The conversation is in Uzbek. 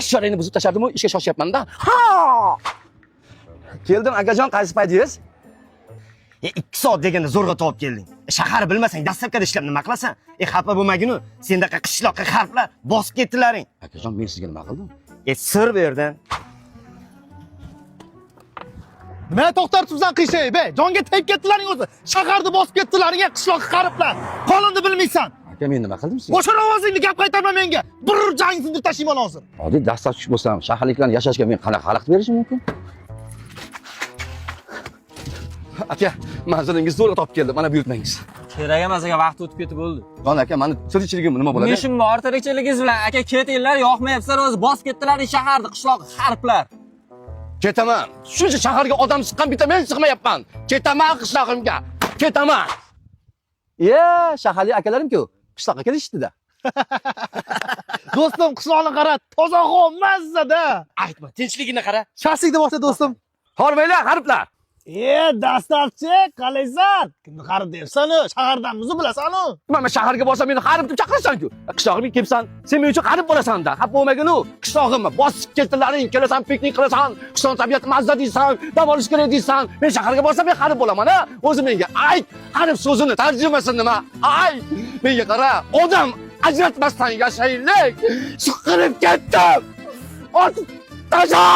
shoshlarni buzib tashladim-ku, ishga shoshyapman-da. Ha! Keldim akajon, qaysi paytingiz? 2 soat deganda zo'rg'a topib kelding. Shahar bilmasang, dastlabkada ishlab nima qilasan? Xafa bo'lmagin-u, sendaqa qishloqqa xarflar bosib ketdilaring. Akajon, men sizga nima qildim? Sir bu yerdan. Nima to'xtatibsan qishay, be? Jonga tegib ketdilaring o'zi. Shaharni bosib ketdilaring, qishloqqa qariblar. Qonunni bilmaysan. Aka, men nima qildim sizga? O'sha ovozingni gap qaytarma menga. Bir jang sindirib tashlayman hozir. Oddiy dastlabki bo'lsam, shaharliklarni yashashga men qanaqa xalaqit berishim mumkin? Aka, manzilingiz zo'rg'a topib keldim. Mana buyurtmangiz. Kerak emas aka, vaqt o'tib ketib bo'ldi. Jon aka, meni tirikchiligim nima bo'ladi? Ishim bor, tirikchiligingiz bilan aka ketinglar, yoqmayapsizlar o'zi, bosib ketdilar shaharni, qishloqni xarplar. Ketaman. Shuncha shaharga odam chiqqan, bitta men chiqmayapman. Ketaman qishlog'imga. Ketaman. Shaharlik akalarim-ku, qishloqqa kelishdi-da. Do'stim, qishloqni qara, toza xom, mazza-da. Aytma, tinchligini qara. Shaxsiyni boshla do'stim. Hormanglar, g'ariblar. Dastlabchi, qalaysan? Kimni qarib deyapsan-u? Shahardan muzi bilasan-u? Men shaharga borsam meni g'arib deb chaqirasan-ku. Qishlog'imga kelsan, sen men uchun g'arib bo'lasan-da. Xafa bo'lmagin-u. Qishlog'imni bosib ketdilaring, kelasan, piknik qilasan, qishloq tabiati mazza deysan, dam olish kerak deysan. Men shaharga borsam men g'arib bo'laman-a? O'zi menga ayt, g'arib so'zini tarjimasi nima? Ay, menga qara, odam ajratmasdan yashaylik. Chiqirib ketdim. Otib tasha!